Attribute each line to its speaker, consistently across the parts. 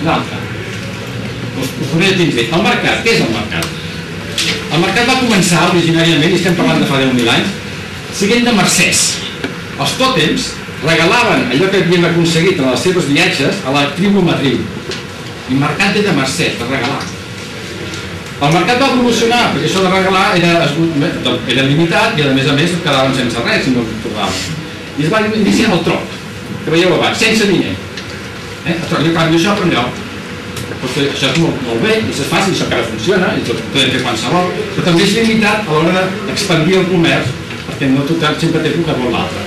Speaker 1: una altra. Us posaré dins bé. El mercat, què és el mercat? El mercat va començar originàriament, i estem parlant de fa 10.000 anys, siguent de mercès. Els tòtems regalaven allò que havien aconseguit en els seus viatges a la tribu matriu. I el mercat ve de mercès, de regalar. El mercat va evolucionar, perquè això de regalar era limitat i a més quedaven sense res si no ho tornaven. I es va iniciar el troc, que veieu abans, sense diner. Jo canvio això per allò. Això és molt bé, i és fàcil, això encara funciona, i tot podem fer qualsevol, però també és limitat a l'hora d'expandir el comerç, perquè no tothom sempre té el que vol l'altre.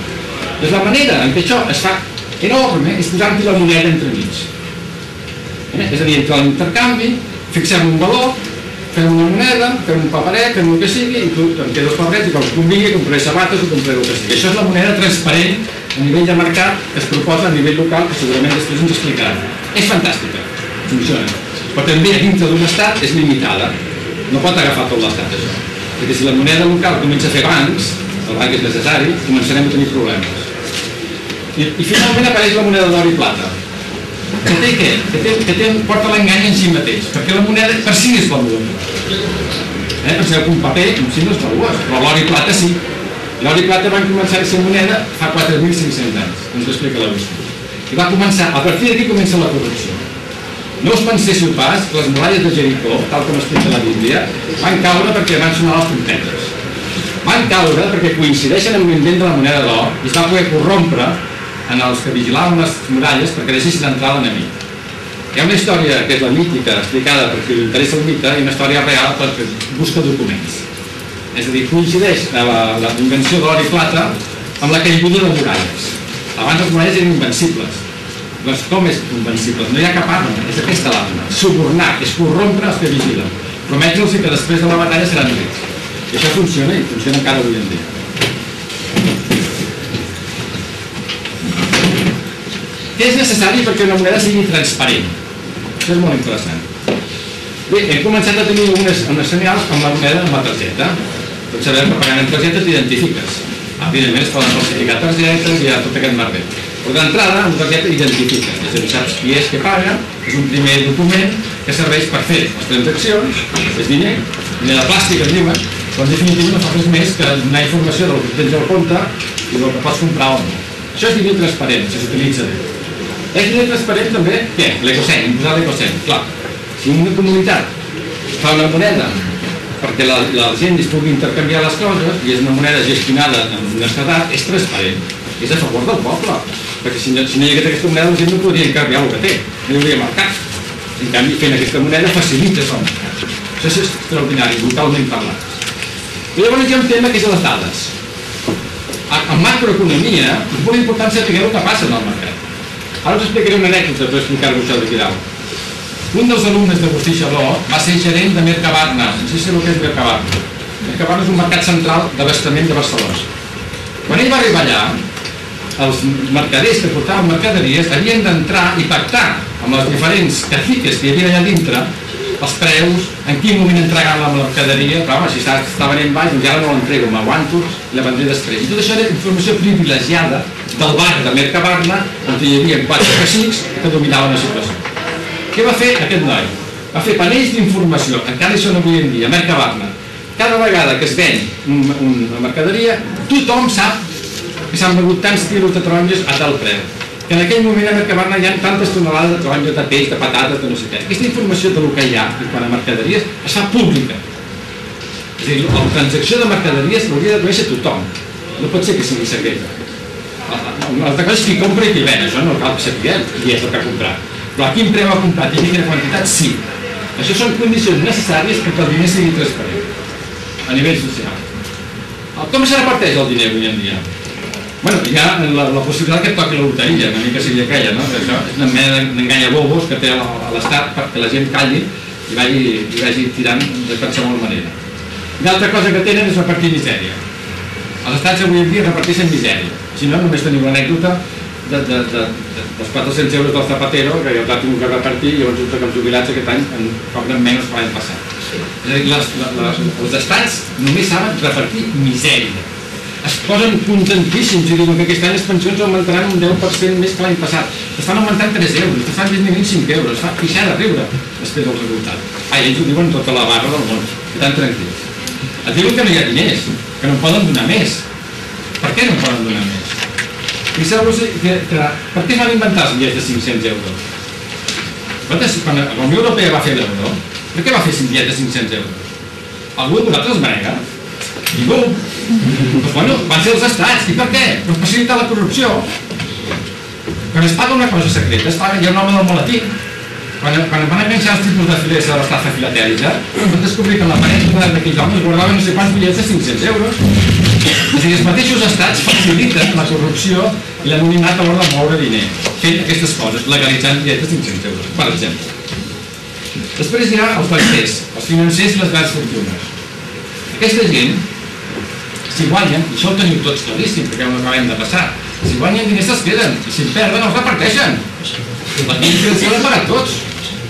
Speaker 1: Doncs la manera en què això es fa enorme és posar-hi la moneda entremig. És a dir, entre l'intercanvi, fixem un valor, fem una moneda, fem un paperet, fem el que sigui, i tu em quedes els paperets i quan convingui compraré sabates o compraré el que sigui. Això és la moneda transparent a nivell de mercat que es proposa a nivell local, que segurament després ens explicaran. És fantàstica, funciona. Però també a dintre d'un estat és limitada. No pot agafar tot l'estat això. Perquè si la moneda local comença a fer bancs, el banc és necessari, començarem a tenir problemes. I finalment apareix la moneda d'or i plata. Que té què? Que porta l'engany en si mateix, perquè la moneda per si és valuosa. Penseu que un paper en si no és valuós, però l'or i plata sí. L'or i plata van començar a ser moneda fa 4.500 anys, ens ho explica la Bíblia. I va començar, a partir d'aquí comença la corrupció. No us penséssiu pas que les muralles de Jericó, tal com explica la Bíblia, van caure perquè van sonar les trompetes. Van caure perquè coincideixen amb l'invent de la moneda d'or i es va poder corrompre en els que vigilaven les muralles perquè deixessin entrar l'enemic. Hi ha una història que és la mítica, explicada per qui li interessa el mite, i una història real perquè busca documents. És a dir, coincideix la invenció d'or i plata amb la caiguda de muralles. Abans les muralles eren invencibles. Doncs com és invencible? No hi ha cap arma, és aquesta l'arma. Subornar, és corrompre els que vigilen. Prometre-los que després de la batalla seran rics. I això funciona i funciona encara avui en dia. Què és necessari perquè una moneda sigui transparent? Això és molt interessant. Bé, hem començat a tenir unes senyals com la moneda amb la targeta. Tots sabem que pagant amb targeta t'identifiques. Evidentment es poden falsificar targetes i hi ha tot aquest merder. Però d'entrada, amb targeta identifiques. És a dir, saps qui és que paga, és un primer document que serveix per fer les transaccions, és diner de plàstic es diuen, però en definitiva no fa res més que donar informació del que tens al compte i del que pots comprar o no. Això és diner transparent, si s'utilitza bé. És diner transparent també, què? L'ecocent, imposar l'ecocent. Clar, si una comunitat fa una moneda perquè la gent es pugui intercanviar les coses i és una moneda gestionada amb honestedat, és transparent, és a favor del poble, perquè si no hi hagués aquesta moneda la gent no podria canviar el que té, no hi hauria mercat. En canvi, fent aquesta moneda facilita el mercat. Això és extraordinari, brutalment parlat. I llavors hi ha un tema que és les dades. En macroeconomia és molt important saber el que passa en el mercat. Ara us explicaré una anècdota per explicar-vos això d'aquí dalt. Un dels alumnes d'Agustí Xaló va ser gerent de Mercabarna. No sé si sabeu què és Mercabarna. Mercabarna és un mercat central d'abastament de Barcelona. Quan ell va arribar allà, els mercaders que portaven mercaderies havien d'entrar i pactar amb les diferents caciques que hi havia allà dintre els preus, en quin moment entregar la mercaderia, però home, si està venent baix, doncs ja no l'entrego, m'aguanto i la vendré després. I tot això era informació privilegiada del bar de Mercabarna, on hi havia 4 cacics que dominaven la situació. Què va fer aquest noi? Va fer panells d'informació, encara hi són avui en dia, a Mercabarna. Cada vegada que es ven una mercaderia, tothom sap que s'han begut tants quilos de taronges a tal preu. Que en aquell moment a Mercabarna hi ha tantes tonelades de taronges, de peix, de patates, de no sé què. Aquesta informació de lo que hi ha i quan a mercaderies es fa pública. És a dir, la transacció de mercaderies l'hauria de conèixer tothom. No pot ser que sigui secreta. L'altra cosa és qui compra i qui ven, això no cal saber qui és el que ha comprat. Però a quin preu ha comprat i a quina quantitat, sí. Això són condicions necessàries perquè el diner sigui transparent a nivell social. Com se reparteix el diner avui en dia? Bueno, hi ha la possibilitat que et toqui la loteria, una mica sigui aquella, no? Això és una mena d'enganya bobos que té l'Estat perquè la gent calli i vagi tirant de qualsevol manera. I l'altra cosa que tenen és repartir misèria. Els estats avui en dia reparteixen misèria. Si no, només teniu l'anècdota dels 400 euros del Zapatero, que ja els ha tingut que repartir i llavors resulta que els jubilats aquest any en cobren menys que l'any passat. És a dir, els estats només saben repartir misèria. es posen contentíssims i diuen que aquest any les pensions augmentaran un 10% més que l'any passat. Estan augmentant 3 euros, estan disminuint 5 euros, fa pixar de riure després del resultat. Ells ho diuen tota la barra del món, estan tranquils. Et diuen que no hi ha diners, que no poden donar més. Per què no poden donar més? Fixeu-vos per què van inventar els bitllets de 500 euros? Quan la Unió Europea va fer l'euro, per què va fer bitllets de 500 euros? Algú de vosaltres els va negar? Ningú. Doncs bueno, van ser els estats. I per què? Per facilitar la corrupció. Quan es paga una cosa secreta, es paga, hi ha un home del molatí. Quan van enganxar els tipus de filers de l'estafa filatèlica, van descobrir que en la paret d'aquells homes guardaven no sé quants bitllets de 500 euros. És a dir, els mateixos estats faciliten la corrupció i l'anonimat a l'hora de moure diner, fent aquestes coses, legalitzant bitllets de 500 euros, per exemple. Després hi ha els bancers, els financers i les grans fortunes. Aquesta gent, si guanyen, i això ho teniu tots claríssim, perquè ho acabem de passar, si guanyen diners se'ls queden, i si en perden els reparteixen. La crisi financera l'han pagat tots.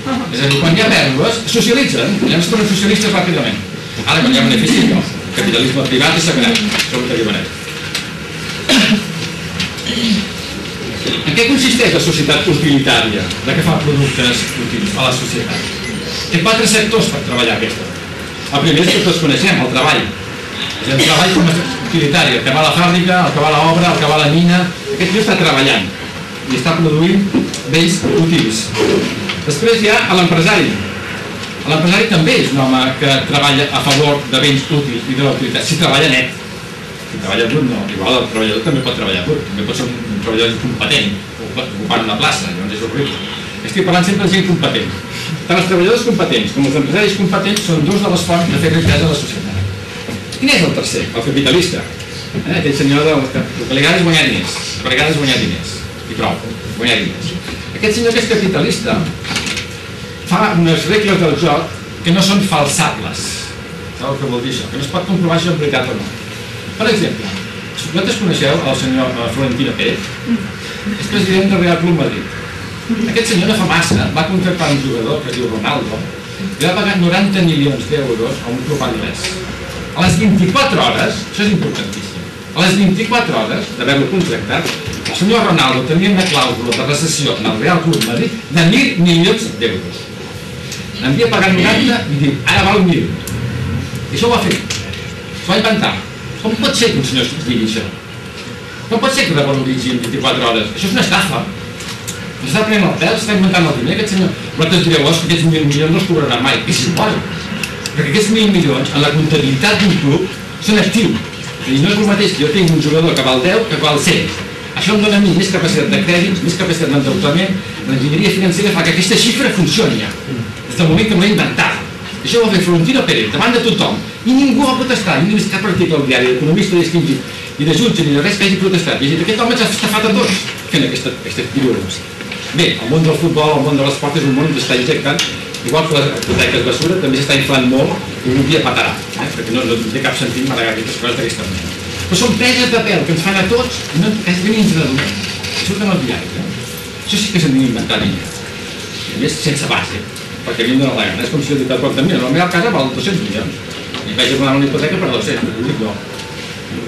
Speaker 1: És a dir, quan hi ha pèrdues, socialitzen, ja ens tornen socialistes ràpidament. Ara, quan hi ha beneficis, no. El capitalisme privat és sagrat, això ho t'arribarem. En què consisteix la societat utilitària, de què fa productes útils a la societat? Té 4 sectors per treballar aquesta. El primer és que tots coneixem, el treball. És el treball com a utilitari, el que va a la fàbrica, el que va a l'obra, el que va a la mina. Aquest tio està treballant i està produint béns útils. Després hi ha l'empresari. L'empresari també és un home que treballa a favor de béns útils i de la utilitat, si treballa net. Si treballa brut, no. Igual el treballador també pot treballar brut, també pot ser un treballador incompetent, ocupant una plaça, llavors és horrible. Estic parlant sempre de gent competent. Tant els treballadors competents com els empresaris competents són dos de les fonts de fer riquesa a la societat. Quin és el tercer? El capitalista. Aquell senyor que li agrada és guanyar diners. El que li agrada és guanyar diners. I prou, guanyar diners. Aquest senyor que és capitalista fa unes regles del joc que no són falsables. Sabeu què vol dir això? Que no es pot comprovar si és veritat o no. Per exemple, vosaltres coneixeu el senyor Florentino Pérez? És president del Real Club Madrid. Aquest senyor no fa massa va contractar un jugador que es diu Ronaldo i va pagar 90 milions d'euros a un club anglès. A les 24 hores, això és importantíssim, a les 24 hores d'haver-lo contractat, el senyor Ronaldo tenia una clàusula de recessió en el Real Club Madrid de 1.000 milions d'euros. Havia pagat 90 i diu, ara val 1.000. I això ho va fer. S'ho va inventar. Com pot ser que un senyor digui això? Com pot ser que revaloritzi en 24 hores? Això és una estafa. S'està prenent el pèl, s'està inventant el diner, aquest senyor. Vosaltres direu, que aquests 1.000 milions no es cobraran mai. És igual. Perquè aquests 1.000 milions, en la comptabilitat d'un club, són actius. I no és el mateix que jo tinc un jugador que val 10 que val 100. Això em dona a mi més capacitat de crèdit, més capacitat d'endeutament. L'enginyeria financera fa que aquesta xifra funcioni ja. Des del moment que m'ho he inventat. Això ho va fer Florentino Pérez davant de tothom. I ningú va protestar. Ningú ha vist cap article al diari d'economista ni de jutge ni de res que hagi protestat. I ha dit, aquest home s'ha estafat a tots fent aquestes figures. Bé, el món del futbol, el món de l'esport és un món que s'està injectant, igual que les hipoteques basura, també s'està inflant molt i un dia patarà, perquè no té cap sentit maregar aquestes coses d'aquesta manera. Però són peses de pèl que ens fan a tots i no és ben introduït. Surten els diaris, Això sí que s'han d'inventar diners. I a més, sense base, perquè a mi em dóna la gana. És com si jo dic, mira, en la meva casa val 200 milions i vaig a donar una hipoteca per 200. I dic, no.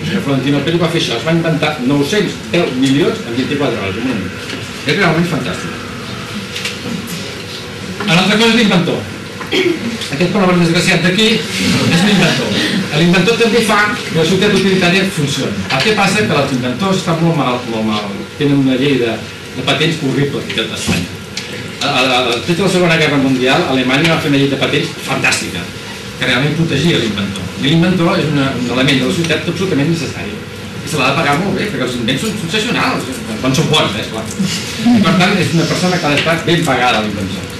Speaker 1: El Florentino Pérez va fer això, es va inventar 910 milions en 24 hores. És realment fantàstic. Una altra cosa és l'inventor. Aquest pobre desgraciat d'aquí és l'inventor. L'inventor també fa que la societat utilitària funcioni. El que passa és que els inventors estan molt mal. Tenen una llei de patents horrible aquí a Espanya. Després de la Segona Guerra Mundial, Alemanya va fer una llei de patents fantàstica, que realment protegia l'inventor. I l'inventor és un element de la societat absolutament necessari. I se l'ha de pagar molt bé, perquè els invents són sensacionals, quan són bons, esclar. I per tant, és una persona que ha d'estar ben pagada a l'inventor.